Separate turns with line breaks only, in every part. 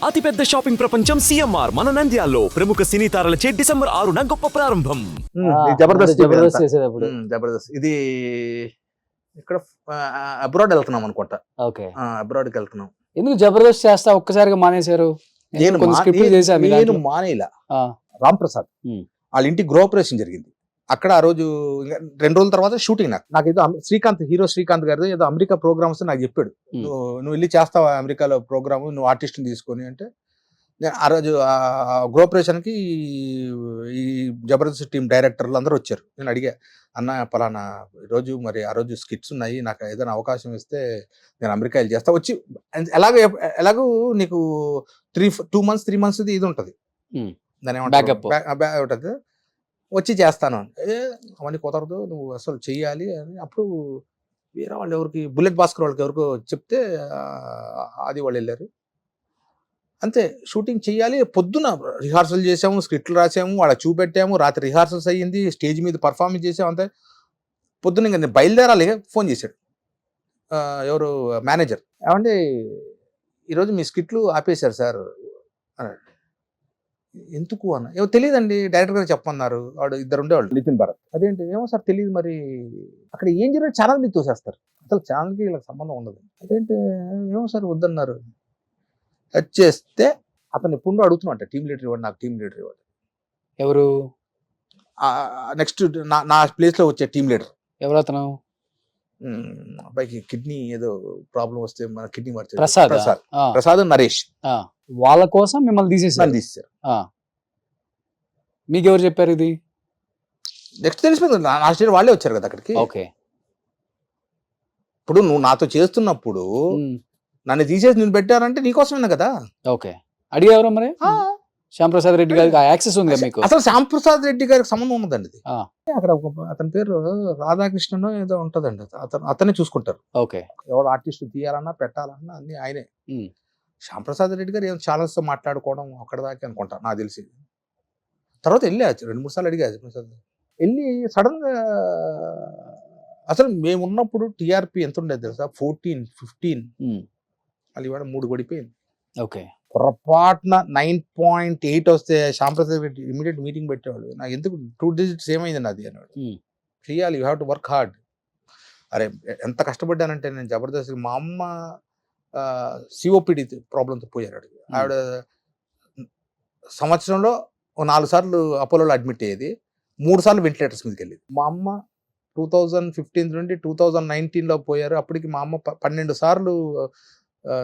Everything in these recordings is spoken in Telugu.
అతిపెద్ద షాపింగ్ ప్రపంచం సిఎంఆర్ మన నంద్యాలలో ప్రముఖ సినీ తారలచే డిసెంబర్ 6న గొప్ప ప్రారంభం.
జబర్దస్త్ చేసేటప్పుడు
జబర్దస్త్ ఇది ఇక్కడ అబ్రాడ్ వెళ్తున్నాం అనుకుంటా.
ఓకే,
అబ్రాడ్కి వెళ్తున్నాం.
ఎందుకు జబర్దస్త్ చేస్తా ఒక్కసారిగా మానేశారు?
నేను మానేలా. రామ్ ప్రసాద్ వాళ్ళ ఇంటి గృహప్రవేశం జరిగింది అక్కడ. ఆ రోజు 2 రోజుల తర్వాత షూటింగ్. నాకు ఏదో హీరో శ్రీకాంత్ గారితో ఏదో అమెరికా ప్రోగ్రామ్స్ నాకు చెప్పాడు, నువ్వు వెళ్ళి చేస్తావా అమెరికాలో ప్రోగ్రామ్, నువ్వు ఆర్టిస్ట్ని తీసుకొని అంటే. నేను ఆ రోజు గృహప్రవేశానికి ఈ జబర్దస్త్ టీం డైరెక్టర్లు అందరూ వచ్చారు. నేను అడిగా, అన్న పలానా ఈరోజు మరి ఆ రోజు స్కిట్స్ ఉన్నాయి, నాకు ఏదైనా అవకాశం ఇస్తే నేను అమెరికా వెళ్ళి చేస్తా. వచ్చి ఎలాగో నీకు 3 months ఇది ఉంటుంది, దాని ఏమంటారు, వచ్చి చేస్తాను. అవన్నీ కుదరదు, నువ్వు అసలు చెయ్యాలి అని. అప్పుడు వేరే వాళ్ళు ఎవరికి, బుల్లెట్ భాస్కర్ వాళ్ళకి ఎవరికో చెప్తే అది వాళ్ళు వెళ్ళారు. అంతే, షూటింగ్ చెయ్యాలి. పొద్దున రిహార్సల్ చేసాము, స్క్రిప్ట్లు రాసాము, వాళ్ళకి చూపెట్టాము, రాత్రి రిహార్సల్స్ అయ్యింది, స్టేజ్ మీద పర్ఫార్మెన్స్ చేసాము. అంతే, పొద్దున్న ఇంకా నేను బయలుదేరాలి. ఫోన్ చేశాడు ఎవరు మేనేజర్, ఏమంటే ఈరోజు మీ స్క్రిప్ట్లు ఆపేశారు సార్ అన్నాడు. ఎందుకు అన్న, ఏమో తెలియదండి, డైరెక్టర్ గారు చెప్పన్నారు. వాడు 2 ఉండేవాళ్ళు, నితిన్ భారత్. అదేంటి, ఏమో సార్ తెలియదు, మరి అక్కడ ఏం జరిగిన ఛానల్ మీద తోసేస్తారు, అసలు ఛానల్కి వీళ్ళకి సంబంధం ఉండదు. అదేంటి, ఏమో సార్ వద్దన్నారు. టచ్ చేస్తే అతను ఎప్పుడు అడుగుతున్నా, టీమ్ లీడర్ ఇవ్వండి, నాకు టీమ్ లీడర్ ఇవ్వండి.
ఎవరు
నెక్స్ట్ నా ప్లేస్ లో వచ్చే టీమ్ లీడర్
ఎవరు? అతను
అబ్బాయికి కిడ్నీ ఏదో ప్రాబ్లం వస్తే మన కిడ్నీ మార్చారు,
ప్రసాద్,
ప్రసాద్ నరేష్.
వాళ్ళ కోసం మిమ్మల్ని తీసేసారు. మీకెవరు చెప్పారు ఇది?
నెక్స్ట్ తెలిసిపోయింది, నా స్టేజ్ వాళ్ళే వచ్చారు కదా అక్కడికి.
ఓకే,
ఇప్పుడు నువ్వు నాతో చేస్తున్నప్పుడు నన్ను తీసేసి నేను పెట్టారంటే నీకోసమే కదా.
ఓకే, అడిగారు మరి శ్యాంప్రసాద్ రెడ్డి గారికి యాక్సెస్ ఉంది మీకు?
అసలు శ్యాంప్రసాద్ రెడ్డి గారికి సంబంధం ఉన్నదండి ఇది. అక్కడ అతని పేరు రాధాకృష్ణ ఏదో ఉంటదండి, అతనే చూసుకుంటారు.
ఓకే,
ఎవరు ఆర్టిస్ట్ తీయాలన్నా పెట్టాలన్నా అన్ని ఆయనే. శ్యాంప్రసాద్ రెడ్డి గారు ఏం ఛానల్స్ తో మాట్లాడుకోవడం అక్కడ దాకా అనుకుంటా నాకు తెలిసి. తర్వాత వెళ్ళా 2-3 సార్లు అడిగా వెళ్ళి. సడన్ గా అసలు మేము ఉన్నప్పుడు టీఆర్పీ ఎంత ఉండేది తెలుసా, 14-15. అది ఇవాళ 3 పడిపోయింది.
ఓకే,
పొరపాటున 9.8 వస్తే శ్యాంప్రసాద్ రెడ్డి ఇమీడియట్ మీటింగ్ పెట్టేవాడు. నాకు ఎందుకు 2 digits ఏమైంది నాది అన్నాడు. చెయ్యాలి, you have to work hard. అరే ఎంత కష్టపడ్డానంటే నేను జబర్దస్త్. మా అమ్మ సిఓపిడి ప్రాబ్లంతో పోయారు. ఆవిడ సంవత్సరంలో 4 సార్లు అపోలోలో అడ్మిట్ అయ్యేది, 3 సార్లు వెంటిలేటర్స్ మీదకి వెళ్ళేది. మా అమ్మ 2015 నుండి 2019లో పోయారు. అప్పటికి మా అమ్మ 12 సార్లు,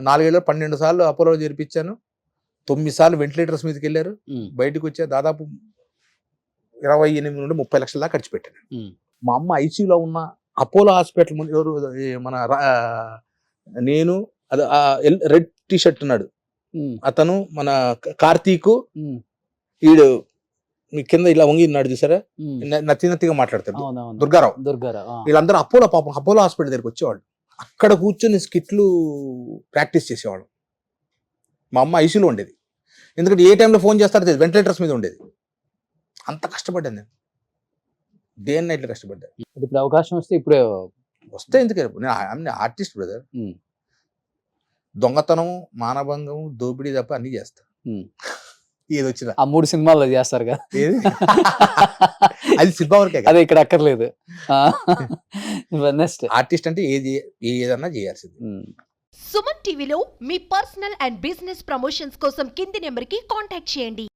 4 ఏళ్ళు 12 సార్లు అపోలో చేర్పించాను. 9 సార్లు వెంటిలేటర్స్ మీదకి వెళ్ళారు. బయటకు వచ్చే దాదాపు 28 నుండి 30 లక్షల దాకా ఖర్చు పెట్టాను. మా అమ్మ ఐసీయూలో ఉన్న అపోలో హాస్పిటల్ ముందు ఎవరు, మన నేను అది రెడ్ టీ షర్ట్ ఉన్నాడు అతను, మన కార్తీక్, ఈడు మీ కింద ఇలా వంగి ఉన్నాడు చూసారా, నత్తిగా మాట్లాడతాడు దుర్గారావు. వీళ్ళందరూ అపోలో హాస్పిటల్ దగ్గరికి వచ్చేవాళ్ళు. అక్కడ కూర్చొని స్కిట్లు ప్రాక్టీస్ చేసేవాళ్ళు. మా అమ్మ ఐసీయూలో ఉండేది, ఎందుకంటే ఏ టైంలో ఫోన్ చేస్తారో తెలియదు, వెంటిలేటర్స్ మీద ఉండేది. అంత కష్టపడ్డాను నేను, డే అండ్ నైట్లో కష్టపడ్డా.
ఇప్పుడు అవకాశం వస్తే ఇప్పుడే
వస్తే ఎందుకు, నేను ఆర్టిస్ట్ బ్రదర్. దొంగతనం, మానభంగం, దోపిడీ తప్ప అన్ని చేస్తా. ఏది వచ్చినా
ఆ 3 సినిమాల్లో చేస్తారు కదా,
అది సినిమా వరకే,
అదే ఇక్కడ అక్కర్లేదు. నెక్స్ట్
ఆర్టిస్ట్ అంటే ఏదన్నా చేయాల్సింది.
సుమన్ టీవీలో మీ పర్సనల్ అండ్ బిజినెస్ ప్రమోషన్స్ కోసం కింది నెంబర్కి కాంటాక్ట్ చేయండి.